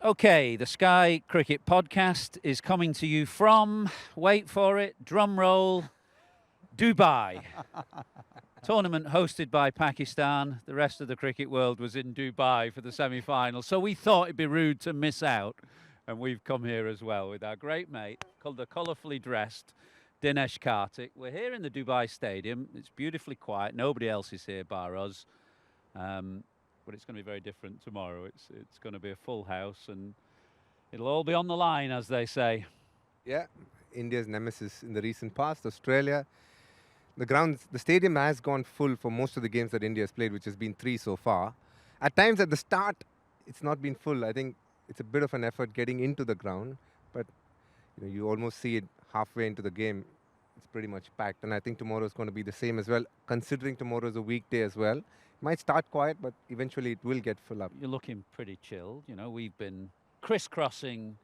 Okay, the Sky Cricket Podcast is coming to you from, wait for it, drum roll, Dubai. Tournament hosted by Pakistan. The rest of the cricket world was in Dubai for the semi-final. So we thought it'd be rude to miss out. And we've come here as well with our great mate, called the colourfully dressed Dinesh Karthik. We're here in the Dubai Stadium. It's beautifully quiet. Nobody else is here bar us. But it's going to be very different tomorrow. It's going to be a full house, and it'll all be on the line, as they say. Yeah, India's nemesis in the recent past, Australia. The stadium has gone full for most of the games that India has played, which has been 3 so far. At times at the start, it's not been full. I think it's a bit of an effort getting into the ground, but you almost see it halfway into the game. It's pretty much packed, and I think tomorrow is going to be the same as well, considering tomorrow is a weekday as well. Might start quiet, but eventually it will get full up. You're looking pretty chilled. We've been crisscrossing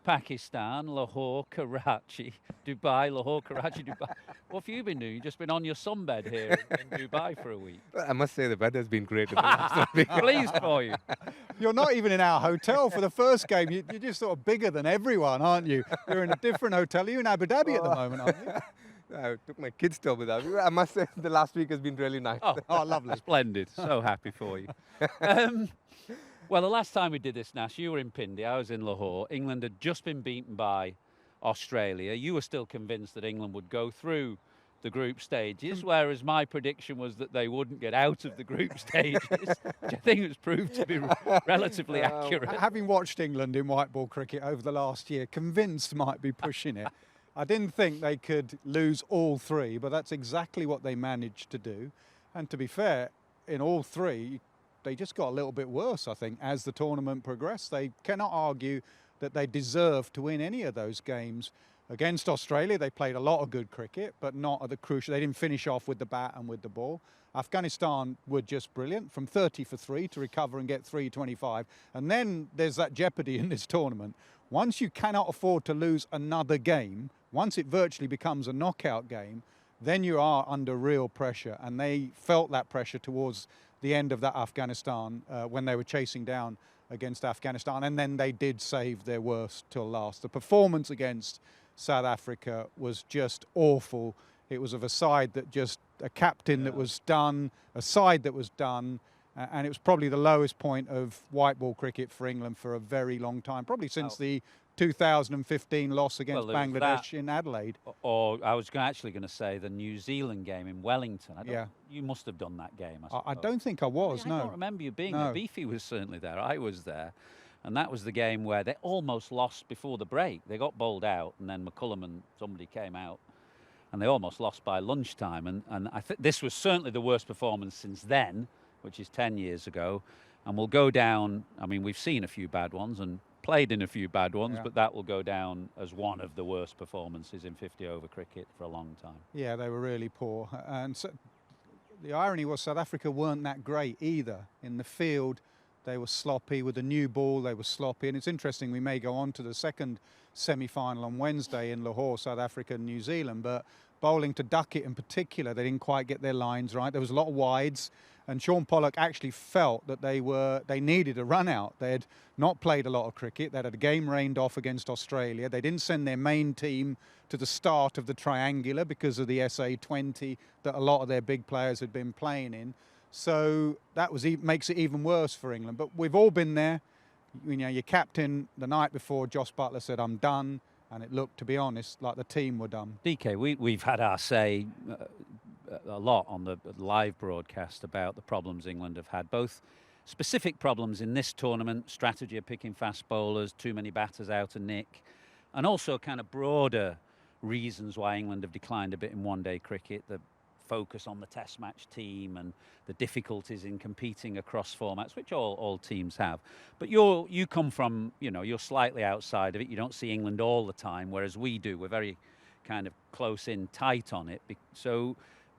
Pakistan, Lahore, Karachi, Dubai, Lahore, Karachi, Dubai. What have you been doing? You've just been on your sunbed here in Dubai for a week. Well, I must say the weather's been great in the last 1 week. Pleased for you. You're not even in our hotel for the first game. You're just sort of bigger than everyone, aren't you? You're in a different hotel. You're in Abu Dhabi at the moment, aren't you? I took my kids to Abu Dhabi. I must say the last week has been really nice. Oh, lovely. Splendid. So happy for you. Well, the last time we did this, Nash, you were in Pindi, I was in Lahore. England had just been beaten by Australia. You were still convinced that England would go through the group stages, whereas my prediction was that they wouldn't get out of the group stages, which I think has proved to be relatively accurate. Having watched England in white ball cricket over the last year, convinced might be pushing it. I didn't think they could lose all 3, but that's exactly what they managed to do. And to be fair, in all 3, they just got a little bit worse, I think, as the tournament progressed. They cannot argue that they deserved to win any of those games. Against Australia, they played a lot of good cricket, but not at the crucial. They didn't finish off with the bat and with the ball. Afghanistan were just brilliant, from 30 for 3 to recover and get 325. And then there's that jeopardy in this tournament. Once you cannot afford to lose another game, once it virtually becomes a knockout game, then you are under real pressure. And they felt that pressure towards the end of that Afghanistan when they were chasing down against Afghanistan. And then they did save their worst till last. The performance against South Africa was just awful. It was of a side that just, a captain that was done, a side that was done. And it was probably the lowest point of white ball cricket for England for a very long time, probably since the 2015 loss against Bangladesh in Adelaide. Or I was actually going to say the New Zealand game in Wellington. You must have done that game, I don't think I was, no. I don't remember you being there. Beefy was certainly there. I was there. And that was the game where they almost lost before the break. They got bowled out, and then McCullum and somebody came out, and they almost lost by lunchtime. And I think this was certainly the worst performance since then, which is 10 years ago. And we'll go down, I mean, we've seen a few bad ones and played in a few bad ones, but that will go down as one of the worst performances in 50-over cricket for a long time. Yeah, they were really poor. And so the irony was South Africa weren't that great either. In the field, they were sloppy. With the new ball, they were sloppy. And it's interesting, we may go on to the second semi-final on Wednesday in Lahore, South Africa and New Zealand, but bowling to Duckett in particular, they didn't quite get their lines right. There was a lot of wides, and Sean Pollock actually felt that they needed a run out. They had not played a lot of cricket. They had a game rained off against Australia. They didn't send their main team to the start of the triangular because of the SA20 that a lot of their big players had been playing in. So that makes it even worse for England. But we've all been there. Your captain the night before, Joss Buttler, said, "I'm done." And it looked, to be honest, like the team were done. DK, we've had our say a lot on the live broadcast about the problems England have had, both specific problems in this tournament, strategy of picking fast bowlers, too many batters out of nick, and also kind of broader reasons why England have declined a bit in one-day cricket, the focus on the test match team and the difficulties in competing across formats, which all teams have. But you come from, you're slightly outside of it. You don't see England all the time, whereas we do. We're very kind of close in, tight on it. So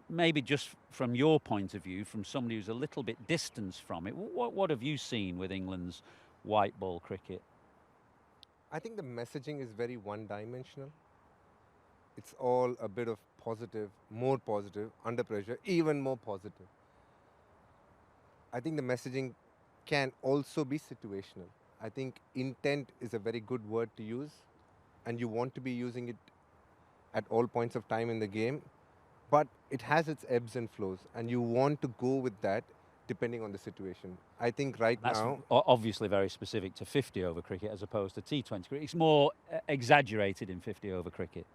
maybe just from your point of view, from somebody who's a little bit distanced from it, what have you seen with England's white ball cricket? I think the messaging is very one-dimensional. It's all a bit of positive, more positive, under pressure, even more positive. I think the messaging can also be situational. I think intent is a very good word to use, and you want to be using it at all points of time in the game, but it has its ebbs and flows, and you want to go with that depending on the situation. I think right That's now, obviously very specific to 50 over cricket as opposed to T20 cricket. It's more exaggerated in 50 over cricket.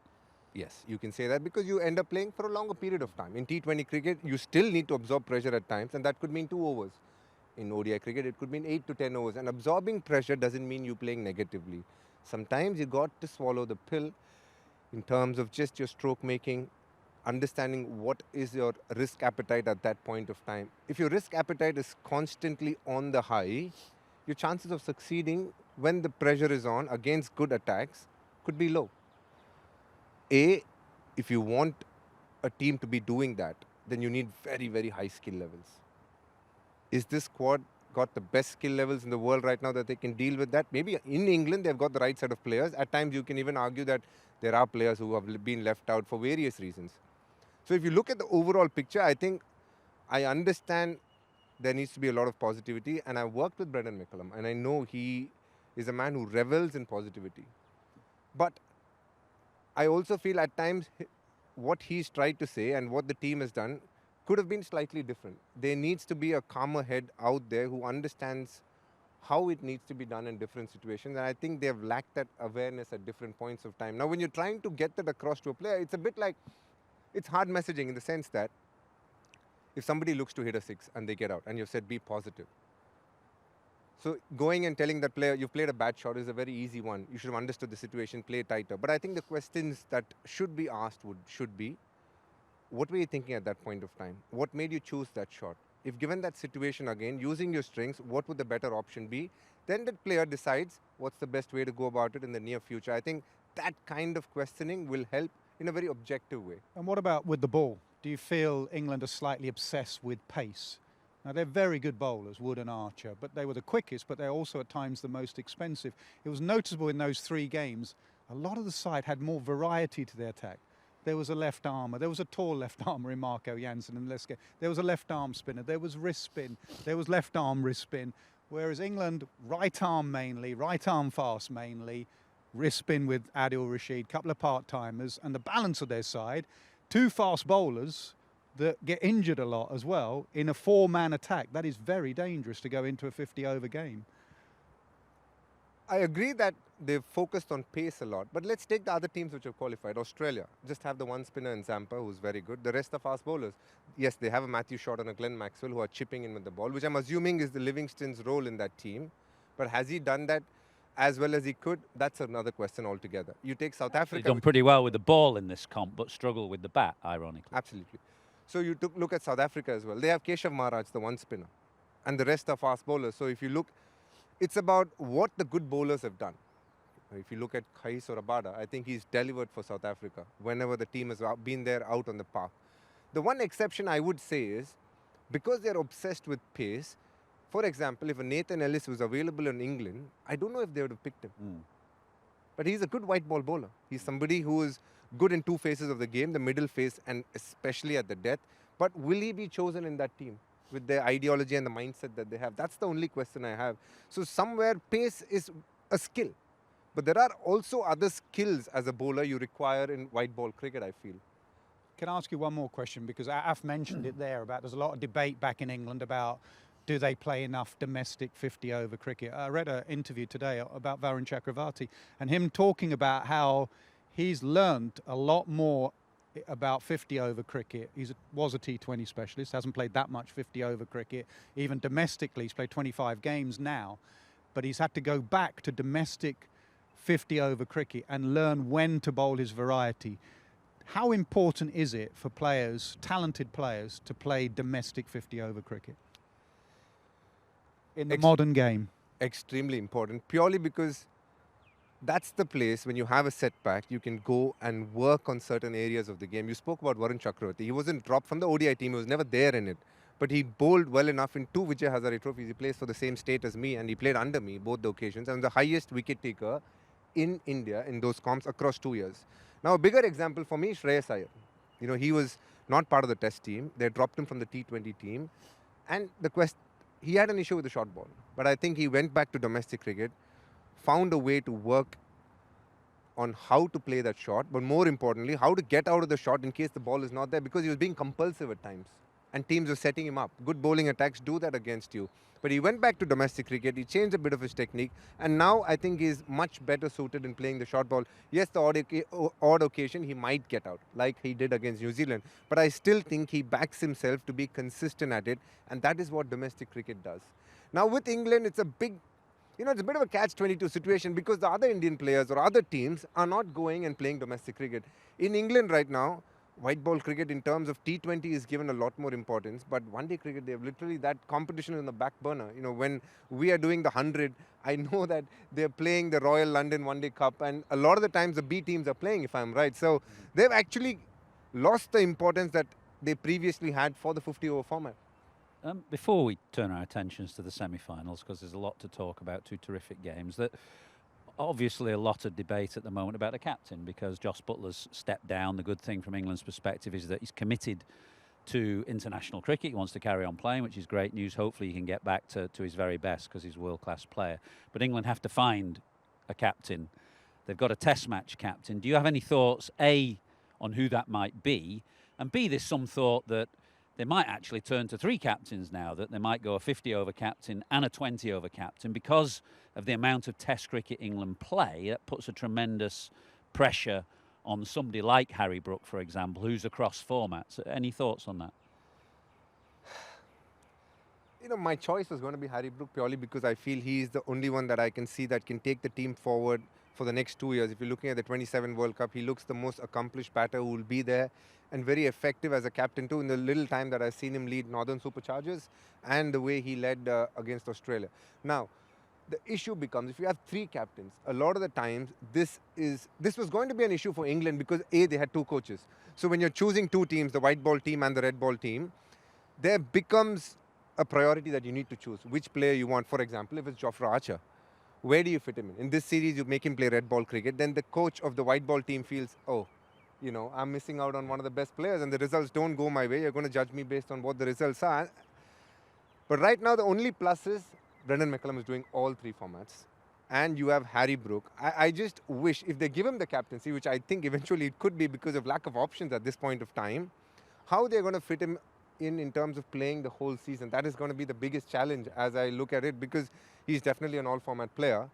yes, you can say that because you end up playing for a longer period of time. In T20 cricket, you still need to absorb pressure at times, and that could mean 2 overs. In ODI cricket, it could mean 8 to 10 overs. And absorbing pressure doesn't mean you playing negatively. Sometimes you got to swallow the pill in terms of just your stroke making, understanding what is your risk appetite at that point of time. If your risk appetite is constantly on the high, your chances of succeeding when the pressure is on against good attacks could be low. If you want a team to be doing that, then you need very, very high skill levels. Is this squad got the best skill levels in the world right now that they can deal with that? Maybe in England, they've got the right set of players. At times, you can even argue that there are players who have been left out for various reasons. So if you look at the overall picture, I think I understand there needs to be a lot of positivity. And I worked with Brendan McCullum, and I know he is a man who revels in positivity. But I also feel at times what he's tried to say and what the team has done could have been slightly different. There needs to be a calmer head out there who understands how it needs to be done in different situations. And I think they have lacked that awareness at different points of time. Now, when you're trying to get that across to a player, it's a bit like, it's hard messaging in the sense that if somebody looks to hit a 6 and they get out and you've said be positive. So going and telling that player, you've played a bad shot is a very easy one. You should have understood the situation, play tighter. But I think the questions that should be asked should be, what were you thinking at that point of time? What made you choose that shot? If given that situation again, using your strengths, what would the better option be? Then the player decides what's the best way to go about it in the near future. I think that kind of questioning will help in a very objective way. And what about with the ball? Do you feel England are slightly obsessed with pace? Now, they're very good bowlers, Wood and Archer, but they were the quickest, but they're also at times the most expensive. It was noticeable in those 3 games, a lot of the side had more variety to their attack. There was a left armer, there was a tall left armer in Marco Jansen and Leske. There was a left arm spinner, there was wrist spin, there was left arm wrist spin. Whereas England, right arm mainly, right arm fast mainly, wrist spin with Adil Rashid, couple of part-timers, and the balance of their side, 2 fast bowlers that get injured a lot as well in a 4-man attack. That is very dangerous to go into a 50-over game. I agree that they've focused on pace a lot, but let's take the other teams which have qualified. Australia just have the 1 spinner in Zampa, who's very good. The rest are fast bowlers. Yes, they have a Matthew Short and a Glenn Maxwell who are chipping in with the ball, which I'm assuming is the Livingston's role in that team. But has he done that as well as he could? That's another question altogether. You take South Africa. They've done pretty well with the ball in this comp, but struggle with the bat, ironically. Absolutely. So you look at South Africa as well. They have Keshav Maharaj, the 1 spinner, and the rest are fast bowlers. So if you look, it's about what the good bowlers have done. If you look at Kais or Rabada, I think he's delivered for South Africa whenever the team has been there out on the park. The one exception I would say is, because they're obsessed with pace, for example, if a Nathan Ellis was available in England, I don't know if they would have picked him. But he's a good white ball bowler. He's somebody who is good in 2 phases of the game, the middle phase and especially at the death. But will he be chosen in that team with their ideology and the mindset that they have? That's the only question I have. So somewhere pace is a skill. But there are also other skills as a bowler you require in white ball cricket, I feel. Can I ask you one more question? Because Af mentioned it there about there's a lot of debate back in England about do they play enough domestic 50-over cricket. I read an interview today about Varun Chakravarti and him talking about how he's learned a lot more about 50-over cricket. He was a T20 specialist, hasn't played that much 50-over cricket. Even domestically, he's played 25 games now. But he's had to go back to domestic 50-over cricket and learn when to bowl his variety. How important is it for players, talented players, to play domestic 50-over cricket in the modern game? Extremely important, purely because that's the place when you have a setback, you can go and work on certain areas of the game. You spoke about Varun Chakravarti. He wasn't dropped from the ODI team. He was never there in it. But he bowled well enough in 2 Vijay Hazare trophies. He plays for the same state as me and he played under me both the occasions. And the highest wicket taker in India in those comps across 2 years. Now, a bigger example for me is Shreyas Iyer. You know, he was not part of the test team. They dropped him from the T20 team. And the he had an issue with the short ball. But I think he went back to domestic cricket, found a way to work on how to play that shot, but more importantly, how to get out of the shot in case the ball is not there, because he was being compulsive at times. And teams were setting him up. Good bowling attacks do that against you. But he went back to domestic cricket, he changed a bit of his technique, and now I think he's much better suited in playing the short ball. Yes, the odd occasion he might get out, like he did against New Zealand. But I still think he backs himself to be consistent at it, and that is what domestic cricket does. Now with England, it's a big, it's a bit of a catch-22 situation, because the other Indian players or other teams are not going and playing domestic cricket. In England right now, white ball cricket in terms of T20 is given a lot more importance, but one-day cricket, they have literally that competition in the back burner. When we are doing the 100, I know that they're playing the Royal London One-Day Cup, and a lot of the times the B teams are playing, if I'm right. So they've actually lost the importance that they previously had for the 50-over format. Before we turn our attentions to the semi-finals, because there's a lot to talk about, two terrific games, that obviously a lot of debate at the moment about the captain, because Jos Buttler's stepped down. The good thing from England's perspective is that he's committed to international cricket. He wants to carry on playing, which is great news. Hopefully he can get back to his very best, because he's a world-class player. But England have to find a captain. They've got a test match captain. Do you have any thoughts, A, on who that might be, and B, there's some thought that they might actually turn to three captains now, that they might go a 50-over captain and a 20-over captain, because of the amount of Test cricket England play. That puts a tremendous pressure on somebody like Harry Brook, for example, who's across formats. Any thoughts on that? My choice was going to be Harry Brook purely because I feel he's the only one that I can see that can take the team forward for the next 2 years. If you're looking at the 27 World Cup, he looks the most accomplished batter who will be there, and very effective as a captain too, in the little time that I've seen him lead Northern Superchargers and the way he led against Australia. Now, the issue becomes, if you have three captains, a lot of the times this was going to be an issue for England, because A, they had two coaches. So when you're choosing two teams, the white ball team and the red ball team, there becomes a priority that you need to choose which player you want. For example, if it's Jofra Archer, where do you fit him in? In this series, you make him play red ball cricket, then the coach of the white ball team feels, oh, I'm missing out on one of the best players and the results don't go my way. You're going to judge me based on what the results are. But right now, the only plus is Brendan McCullum is doing all three formats. And you have Harry Brook. I just wish, if they give him the captaincy, which I think eventually it could be because of lack of options at this point of time, how they're going to fit him in terms of playing the whole season. That is going to be the biggest challenge as I look at it, because he's definitely an all-format player.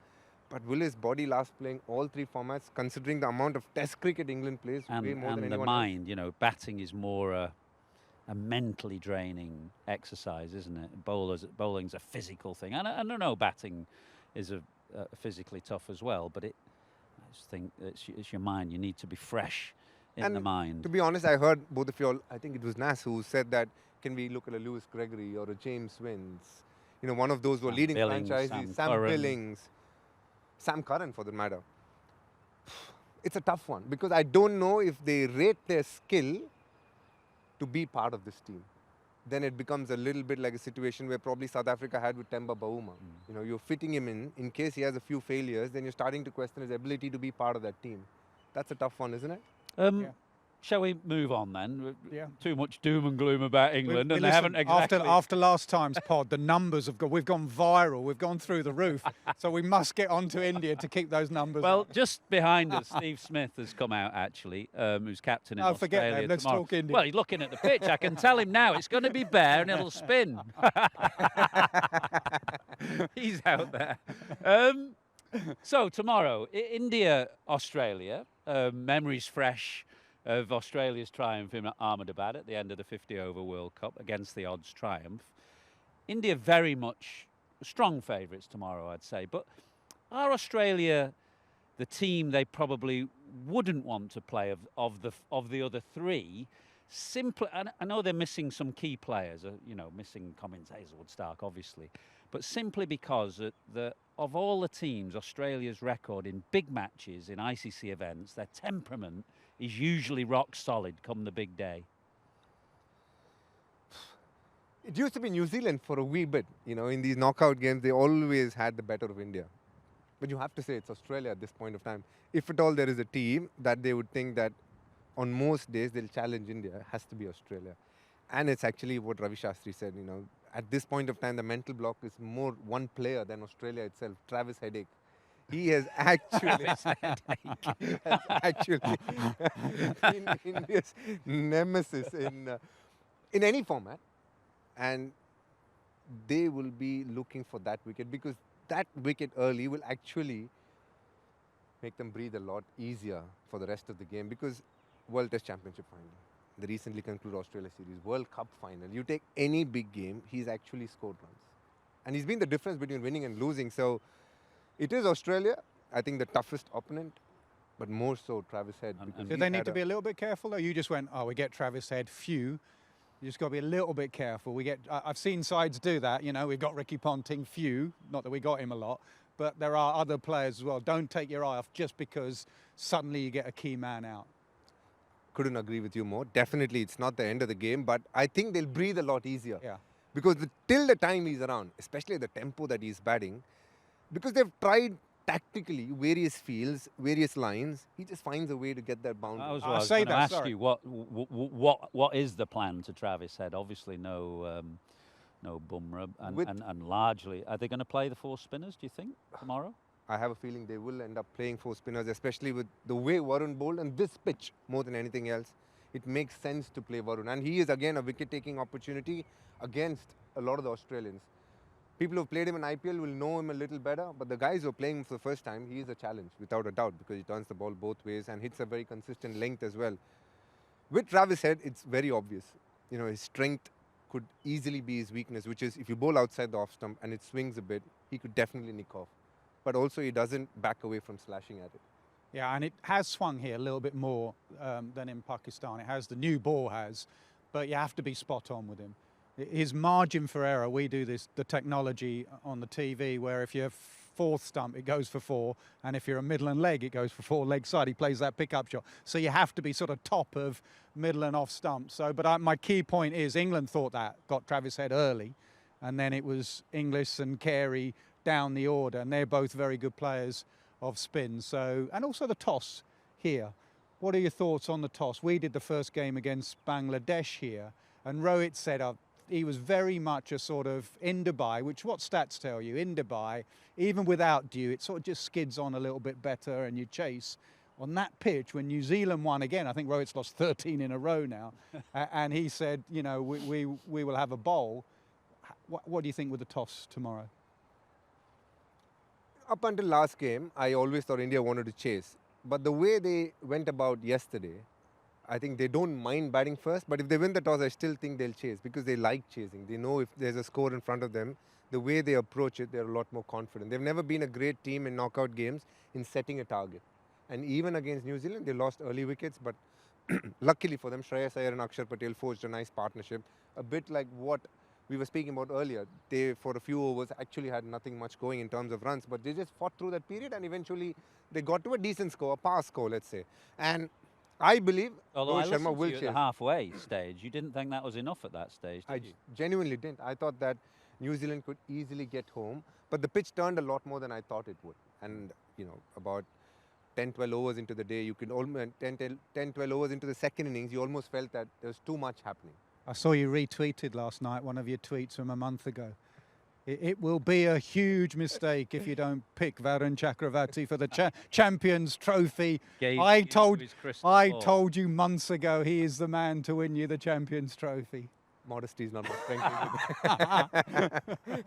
But will his body last playing all three formats, considering the amount of Test cricket England plays way more than anyone else? And the mind, batting is more a mentally draining exercise, isn't it? Bowling's a physical thing. And I don't know, batting is a physically tough as well, but I just think it's your mind. You need to be fresh in the mind. To be honest, I heard both of you all, I think it was Nas who said that, can we look at a Lewis Gregory or a James Wins? One of those who are leading franchises, Sam Billings, Sam Curran for that matter. It's a tough one, because I don't know if they rate their skill to be part of this team. Then it becomes a little bit like a situation where probably South Africa had with Temba Bavuma. You're fitting him in case he has a few failures, then you're starting to question his ability to be part of that team. That's a tough one, isn't it? Yeah. Shall we move on then? Yeah. Too much doom and gloom about England, and listen, they haven't exactly. After last time's pod, the numbers we've gone viral. We've gone through the roof. So we must get on to India to keep those numbers. Well, up. just behind us, Steve Smith has come out actually, who's captain in Australia. Forget them. Let's tomorrow. talk India. Well, he's looking at the pitch. I can tell him now it's going to be bare and it'll spin. He's out there. So tomorrow, India, Australia. Memories fresh of Australia's triumph in Ahmedabad at the end of the 50-over World Cup against the odds triumph. India very much strong favourites tomorrow, I'd say. But are Australia the team they probably wouldn't want to play of the other three? Simply, I know they're missing some key players. Missing Cummins, Hazelwood, Stark, obviously. But simply because of all the teams, Australia's record in big matches, in ICC events, their temperament is usually rock solid come the big day. It used to be New Zealand for a wee bit. In these knockout games, they always had the better of India. But you have to say it's Australia at this point of time. If at all there is a team that they would think that on most days they'll challenge India, it has to be Australia. And it's actually what Ravi Shastri said, at this point of time, the mental block is more one player than Australia itself, Travis Headache. He has actually, has actually been India's nemesis in any format, and they will be looking for that wicket because that wicket early will actually make them breathe a lot easier for the rest of the game because World Test Championship final, the recently concluded Australia series, World Cup final, you take any big game, he's actually scored runs. And he's been the difference between winning and losing. So it is Australia, I think the toughest opponent, but more so Travis Head. Because Do they need to be a little bit careful? Or you just went, oh, we get Travis Head, phew. You just got to be a little bit careful. I've seen sides do that. You know, we've got Ricky Ponting, phew. Not that we got him a lot, but there are other players as well. Don't take your eye off just because suddenly you get a key man out. Couldn't agree with you more. Definitely, it's not the end of the game, but I think they'll breathe a lot easier. Yeah. Because till the time he's around, especially the tempo that he's batting, because they've tried tactically various fields, various lines, he just finds a way to get that boundary. I was I'll going say to that, ask sorry. you what is the plan to Travis Head? Obviously, no Bumrah, and largely, are they going to play the 4 spinners? Do you think tomorrow? I have a feeling they will end up playing 4 spinners, especially with the way Varun bowled and this pitch more than anything else. It makes sense to play Varun. And he is again a wicket-taking opportunity against a lot of the Australians. People who've played him in IPL will know him a little better, but the guys who are playing him for the first time, he is a challenge, without a doubt, because he turns the ball both ways and hits a very consistent length as well. With Travis Head, it's very obvious. You know, his strength could easily be his weakness, which is if you bowl outside the off stump and it swings a bit, he could definitely nick off. But also he doesn't back away from slashing at it. Yeah, and it has swung here a little bit more than in Pakistan. It has, the new ball has, but you have to be spot on with him. His margin for error, we do the technology on the TV where if you're 4th stump, it goes for 4, and if you're a middle and leg, it goes for 4 leg side. He plays that pickup shot. So you have to be sort of top of middle and off stump. So, but my key point is England thought that, got Travis Head early, and then it was Inglis and Carey down the order, and they're both very good players of spin. So, and also the toss here. What are your thoughts on the toss? We did the first game against Bangladesh here, and Rohit said he was very much a sort of in Dubai, which what stats tell you, in Dubai, even without dew, it sort of just skids on a little bit better and you chase. On that pitch, when New Zealand won again, I think Rohit's lost 13 in a row now, and he said, you know, we will have a bowl. What do you think with the toss tomorrow? Up until last game, I always thought India wanted to chase. But the way they went about yesterday, I think they don't mind batting first. But if they win the toss, I still think they'll chase because they like chasing. They know if there's a score in front of them, the way they approach it, they're a lot more confident. They've never been a great team in knockout games in setting a target. And even against New Zealand, they lost early wickets. But luckily for them, Shreyas Iyer and Akshar Patel forged a nice partnership. A bit like what we were speaking about earlier. They, for a few overs, actually had nothing much going in terms of runs, but they just fought through that period and eventually they got to a decent score, a pass score, let's say. And I believe Although I Rohit Sharma listened to will you at chase. the halfway stage, you didn't think that was enough at that stage, I did you? genuinely didn't. I thought that New Zealand could easily get home, but the pitch turned a lot more than I thought it would. And, you know, about 10, 12 overs into the day, you could almost 10, 12 overs into the second innings, you almost felt that there was too much happening. I saw you retweeted last night one of your tweets from a month ago. It will be a huge mistake if you don't pick Varun Chakravarti for the Champions Trophy. I told you months ago he is the man to win you the Champions Trophy. Modesty is not my strength.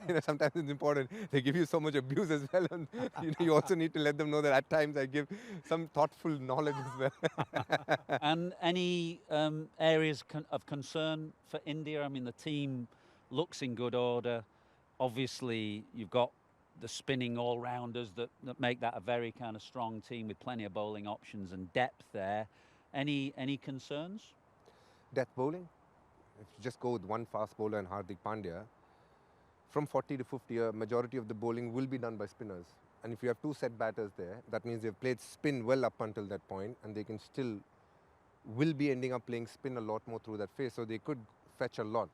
You know, sometimes it's important. They give you so much abuse as well, and you also need to let them know that at times I give some thoughtful knowledge as well. And any areas of concern for India? I mean, the team looks in good order. Obviously, you've got the spinning all-rounders that make that a very kind of strong team with plenty of bowling options and depth there. Any concerns? Death bowling. If you just go with one fast bowler and Hardik Pandya, from 40 to 50, a majority of the bowling will be done by spinners. And if you have 2 set batters there, that means they've played spin well up until that point, and they can still will be ending up playing spin a lot more through that phase. So they could fetch a lot.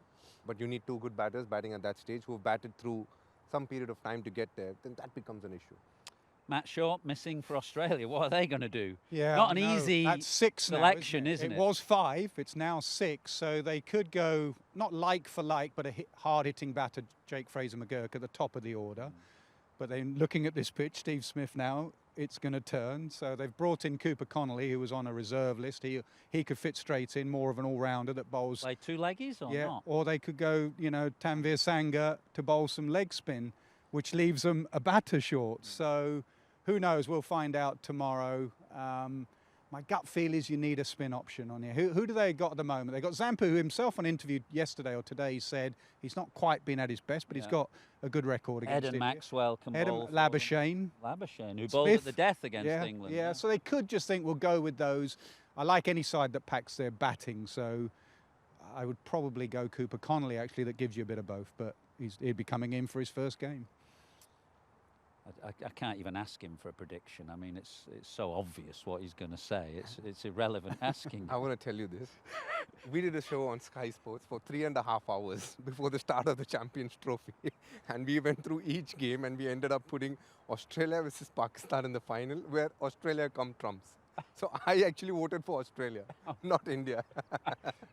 But you need 2 good batters batting at that stage who have batted through some period of time to get there. Then that becomes an issue. Matt Short missing for Australia. What are they going to do? Yeah, Not I an know. easy That's 6 selection, now, isn't it? It was 5. It's now 6. So they could go not like for like, but a hard-hitting batter, Jake Fraser-McGurk, at the top of the order. But then looking at this pitch, Steve Smith now, it's going to turn. So they've brought in Cooper Connolly, who was on a reserve list. He could fit straight in, more of an all-rounder that bowls. Play two leggies or not? Or they could go, Tanveer Sangha to bowl some leg spin, which leaves them a batter short. So who knows? We'll find out tomorrow. My gut feel is you need a spin option on here. Who do they got at the moment? They got Zampa, who himself on interview yesterday or today said he's not quite been at his best, but he's got a good record against Ed and India. Maxwell can bowl. Labuschagne. Who bowled at the death against England. Yeah, so they could just think we'll go with those. I like any side that packs their batting, so I would probably go Cooper Connolly, actually, that gives you a bit of both, but he'd be coming in for his first game. I can't even ask him for a prediction. I mean, it's so obvious what he's going to say. It's irrelevant asking. I want to tell you this. We did a show on Sky Sports for 3.5 hours before the start of the Champions Trophy. And we went through each game and we ended up putting Australia versus Pakistan in the final, where Australia come trumps. So I actually voted for Australia, not India.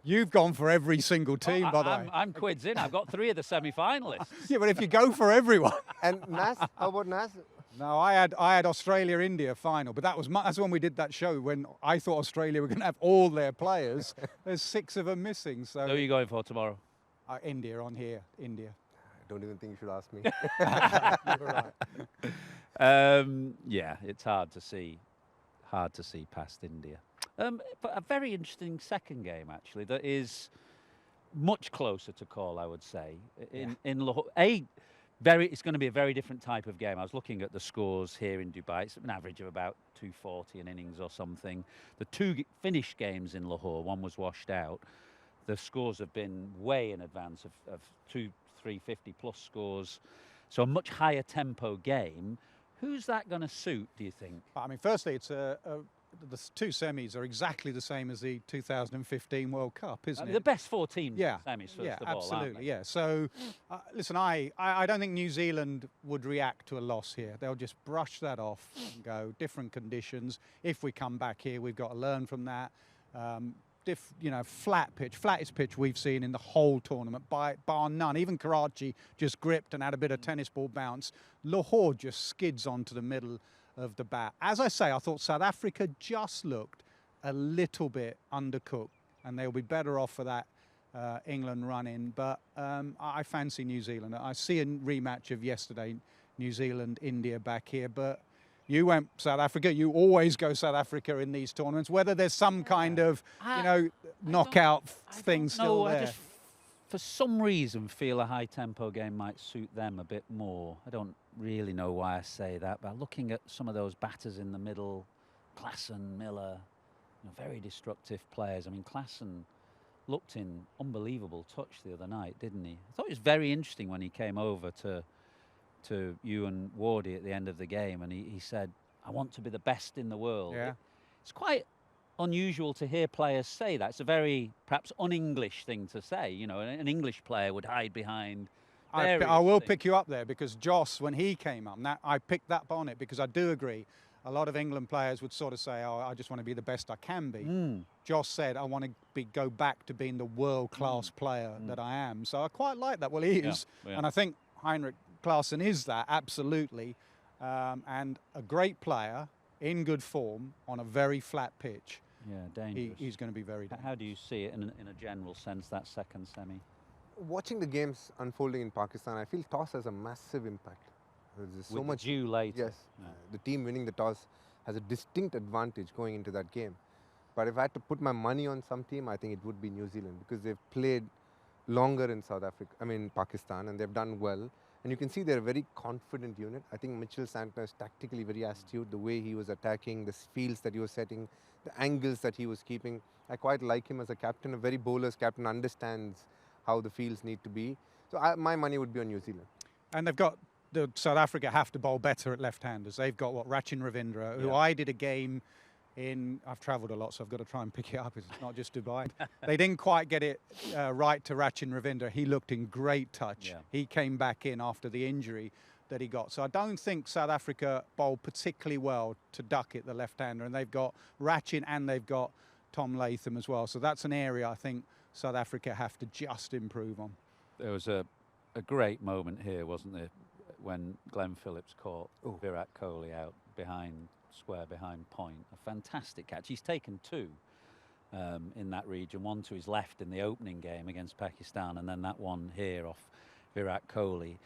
You've gone for every single team, by the way. I'm quids in. I've got 3 of the semi-finalists. Yeah, but if you go for everyone. And Nas, how about Nas? No, I had Australia-India final, but that's when we did that show, when I thought Australia were going to have all their players. There's 6 of them missing. So Who are you going for tomorrow? India on here, India. I don't even think you should ask me. You're right. Yeah, it's hard to see past India. But a very interesting second game, actually, that is much closer to call, I would say. In Lahore, it's going to be a very different type of game. I was looking at the scores here in Dubai. It's an average of about 240 an innings or something. The 2 finished games in Lahore, one was washed out. The scores have been way in advance of 350 plus scores. So a much higher tempo game. Who's that going to suit, do you think? I mean, firstly, it's the 2 semis are exactly the same as the 2015 World Cup, isn't it? The best 4 teams yeah. in semis, first yeah, of all, absolutely, aren't they? yeah. So, listen, I don't think New Zealand would react to a loss here. They'll just brush that off and go, different conditions. If we come back here, we've got to learn from that. Flat pitch, flattest pitch we've seen in the whole tournament, bar none. Even Karachi just gripped and had a bit of tennis ball bounce. Lahore just skids onto the middle of the bat. As I say, I thought South Africa just looked a little bit undercooked, and they'll be better off for that England run-in. But I fancy New Zealand. I see a rematch of yesterday, New Zealand, India back here, but you went South Africa. You always go South Africa in these tournaments, whether there's some kind of, knockout thing still there. I just, for some reason, feel a high-tempo game might suit them a bit more. I don't really know why I say that, but looking at some of those batters in the middle, Klassen, Miller, very destructive players. I mean, Klassen looked in unbelievable touch the other night, didn't he? I thought it was very interesting when he came over to you and Wardy at the end of the game, and he said, I want to be the best in the world. Yeah. It's quite unusual to hear players say that. It's a very perhaps un-English thing to say. An English player would hide behind I will pick you up there, because Joss, when he came up, I picked that on it, because I do agree a lot of England players would sort of say, I just want to be the best I can be. Joss said, I want to go back to being the world-class player that I am. So I quite like that. Well, he is. Yeah. And I think Heinrich Klaassen is that, absolutely. And a great player, in good form, on a very flat pitch. Yeah, dangerous. He's going to be very dangerous. How do you see it in a general sense, that second semi? Watching the games unfolding in Pakistan, I feel toss has a massive impact. There's so much due later. Yes, the team winning the toss has a distinct advantage going into that game. But if I had to put my money on some team, I think it would be New Zealand, because they've played longer in Pakistan, and they've done well. And you can see they're a very confident unit. I think Mitchell Santner is tactically very astute. The way he was attacking, the fields that he was setting, the angles that he was keeping. I quite like him as a captain. A very bowler's captain understands how the fields need to be. So my money would be on New Zealand. And they've got, South Africa have to bowl better at left-handers. They've got, Rachin Ravindra, who I did a game in, I've travelled a lot, so I've got to try and pick it up. It's not just Dubai. They didn't quite get it right to Rachin Ravindra. He looked in great touch. Yeah. He came back in after the injury. that he got. So I don't think South Africa bowled particularly well to Duckett, the left-hander, and they've got Ratchin and they've got Tom Latham as well. So that's an area I think South Africa have to just improve on. There was a great moment here, wasn't there, when Glenn Phillips caught Virat Kohli out square behind point. A fantastic catch. He's taken two in that region, one to his left in the opening game against Pakistan, and then that one here off Virat Kohli.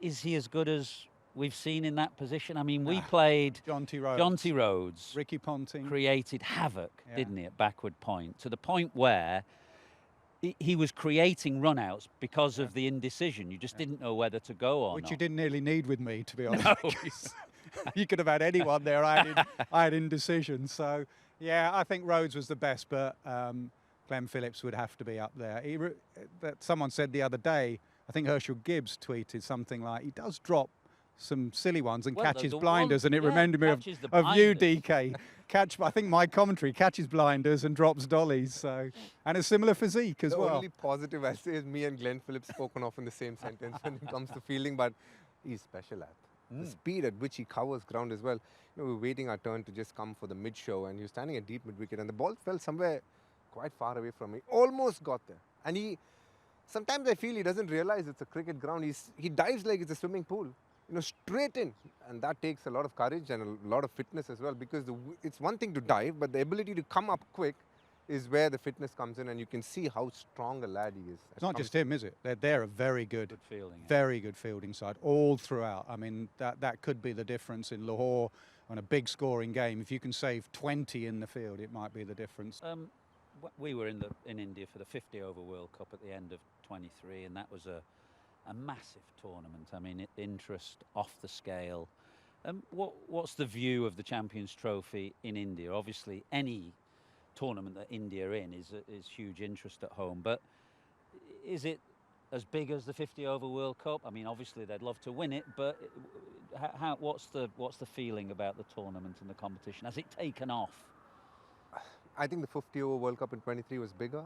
Is he as good as we've seen in that position? I mean, we played Jonty Rhodes, Ricky Ponting, created havoc, didn't he, at backward point, to the point where he was creating run-outs because of the indecision. You just didn't know whether to go or not. Which you didn't nearly need with me, to be honest. No. You could have had anyone there. I had indecision. So, yeah, I think Rhodes was the best, but Glenn Phillips would have to be up there. Someone said the other day, I think Herschel Gibbs tweeted something like, he does drop some silly ones and catches blinders, and it reminded me of you, DK. I think my commentary catches blinders and drops dollies, so, and a similar physique as well. The only positive I say is me and Glenn Phillips spoken off in the same sentence when it comes to fielding, but he's special at the speed at which he covers ground as well. You know, we were waiting our turn to just come for the mid-show, and he was standing at deep mid-wicket, and the ball fell somewhere quite far away from me. Almost got there, and sometimes I feel he doesn't realize it's a cricket ground. He dives like it's a swimming pool. You know, straight in, and that takes a lot of courage and a lot of fitness as well, because it's one thing to dive, but the ability to come up quick is where the fitness comes in, and you can see how strong a lad he is. It's not just him, is it? They're a very good fielding, very good fielding side all throughout. I mean, that could be the difference in Lahore on a big scoring game. If you can save 20 in the field, it might be the difference. We were in India for the 50-over World Cup at the end of 23, and that was a massive tournament. I mean, interest off the scale. What's the view of the Champions Trophy in India? Obviously, any tournament that India are in is huge interest at home, but is it as big as the 50-over World Cup? I mean, obviously they'd love to win it, but what's the feeling about the tournament and the competition? Has it taken off? I think the 50-over World Cup in 23 was bigger.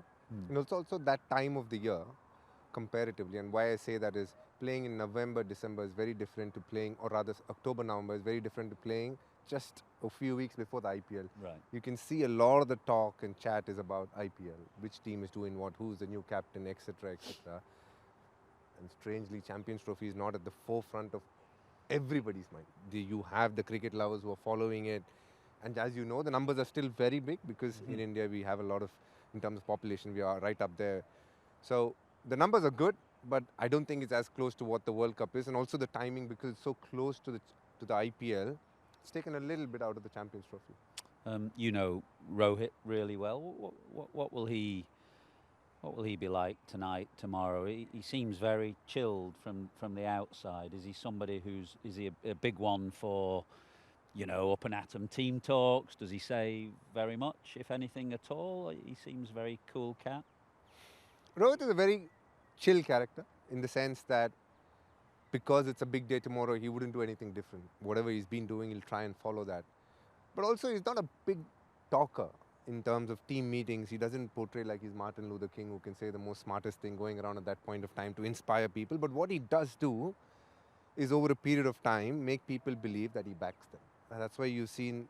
And it's also that time of the year comparatively, and why I say that is playing in November, December is very different to playing, or rather October, November is very different to playing just a few weeks before the IPL. Right. You can see a lot of the talk and chat is about IPL, which team is doing what, who's the new captain, etc., etc. And strangely, Champions Trophy is not at the forefront of everybody's mind. You have the cricket lovers who are following it, and as you know, the numbers are still very big, because in India we have a lot of, in terms of population, we are right up there. So the numbers are good, but I don't think it's as close to what the World Cup is, and also the timing, because it's so close to the IPL, it's taken a little bit out of the Champions Trophy. You know Rohit really well. What will he be like tonight, tomorrow? He seems very chilled from the outside. Is he somebody is he a big one for, you know, up and atom team talks? Does he say very much, if anything at all? He seems very cool cat. Rohit is a very chill character, in the sense that because it's a big day tomorrow, he wouldn't do anything different. Whatever he's been doing, he'll try and follow that. But also, he's not a big talker in terms of team meetings. He doesn't portray like he's Martin Luther King, who can say the most smartest thing going around at that point of time to inspire people. But what he does do is, over a period of time, make people believe that he backs them. And that's why you've seen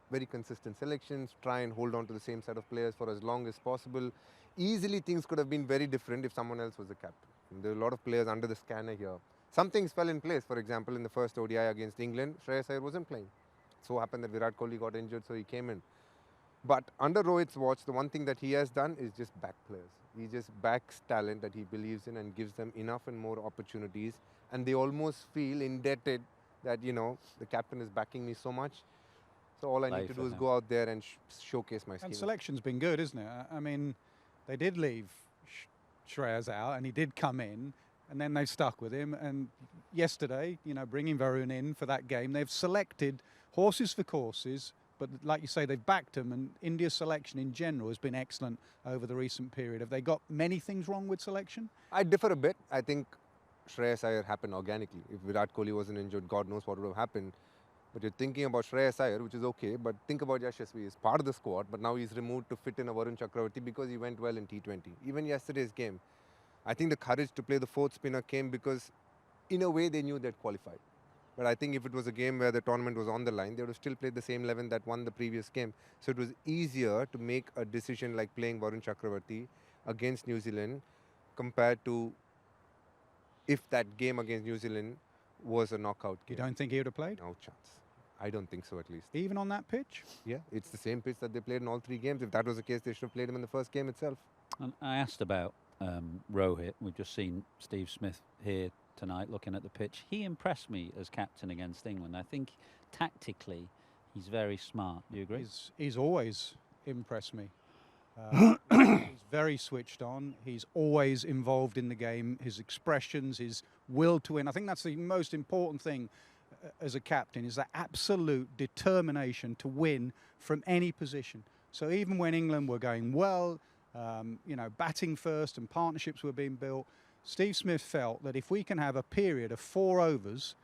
very consistent selections, try and hold on to the same set of players for as long as possible. Easily, things could have been very different if someone else was the captain. And there are a lot of players under the scanner here. Some things fell in place. For example, in the first ODI against England, Shreyas Iyer wasn't playing. It so happened that Virat Kohli got injured, so he came in. But under Rohit's watch, the one thing that he has done is just back players. He just backs talent that he believes in and gives them enough and more opportunities. And they almost feel indebted that, you know, the captain is backing me so much. So all I need to do is go out there and showcase my skills. And selection's been good, isn't it? I mean, they did leave Shreyas out, and he did come in, and then they've stuck with him. And yesterday, you know, bringing Varun in for that game, they've selected horses for courses, but like you say, they've backed him, and India's selection in general has been excellent over the recent period. Have they got many things wrong with selection? I differ a bit. I think Shreyas Iyer happened organically. If Virat Kohli wasn't injured, God knows what would have happened. But you're thinking about Shreyas Iyer, which is okay, but think about Yashasvi. He's part of the squad, but now he's removed to fit in a Varun Chakravarti because he went well in T20. Even yesterday's game, I think the courage to play the fourth spinner came because in a way, they knew they'd qualified. But I think if it was a game where the tournament was on the line, they would have still played the same 11 that won the previous game. So it was easier to make a decision like playing Varun Chakravarti against New Zealand compared to if that game against New Zealand was a knockout You game. don't think he would have played? No chance. I don't think so, at least. Even on that pitch? Yeah, it's the same pitch that they played in all 3 games. If that was the case, they should have played him in the first game itself. And I asked about Rohit. We've just seen Steve Smith here tonight looking at the pitch. He impressed me as captain against England. I think tactically he's very smart. Do you agree? He's always impressed me. He's very switched on. He's always involved in the game. His expressions, his will to win. I think that's the most important thing as a captain, is that absolute determination to win from any position. So even when England were going well, you know, batting first and partnerships were being built, Steve Smith felt that if we can have a period of 4 overs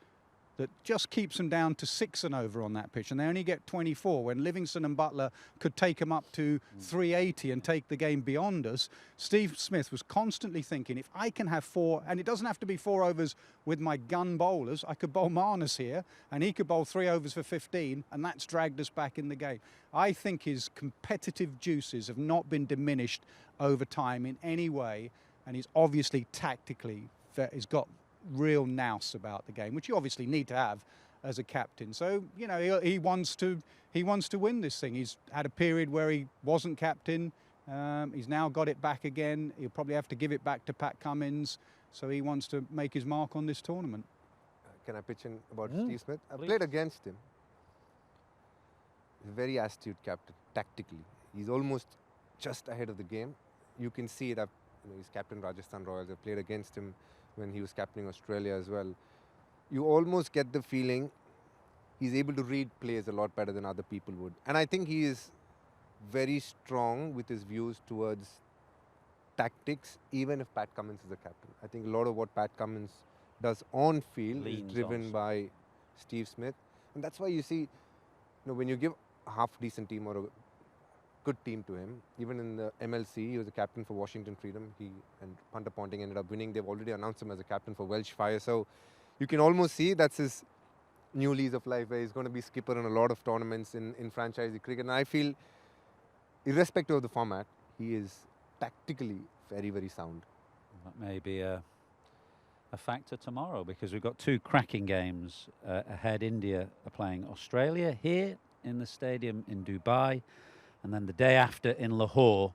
that just keeps them down to 6 and over on that pitch, and they only get 24, when Livingston and Butler could take them up to 380 and take the game beyond us, Steve Smith was constantly thinking, if I can have 4, and it doesn't have to be 4 overs with my gun bowlers, I could bowl Marnus here, and he could bowl 3 overs for 15, and that's dragged us back in the game. I think his competitive juices have not been diminished over time in any way, and he's obviously tactically, he's got real nous about the game, which you obviously need to have as a captain. So, you know, he wants to win this thing. He's had a period where he wasn't captain. He's now got it back again. He'll probably have to give it back to Pat Cummins. So he wants to make his mark on this tournament. Can I pitch in about Steve Smith? I played against him. He's a very astute captain, tactically. He's almost just ahead of the game. You can see it. He's captain Rajasthan Royals. I played against him when he was captaining Australia as well. You almost get the feeling he's able to read plays a lot better than other people would. And I think he is very strong with his views towards tactics, even if Pat Cummins is the captain. I think a lot of what Pat Cummins does on field is driven by Steve Smith. And that's why you see, when you give a half-decent team or a good team to him, even in the MLC, he was a captain for Washington Freedom. He and Punter Ponting ended up winning. They've already announced him as a captain for Welsh Fire. So you can almost see that's his new lease of life, where he's going to be skipper in a lot of tournaments in franchisee cricket. And I feel, irrespective of the format, he is tactically very, very sound. That may be a factor tomorrow, because we've got 2 cracking games ahead. India are playing Australia here in the stadium in Dubai, and then the day after in Lahore,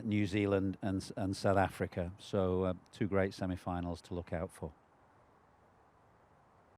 New Zealand and South Africa. So 2 great semi-finals to look out for.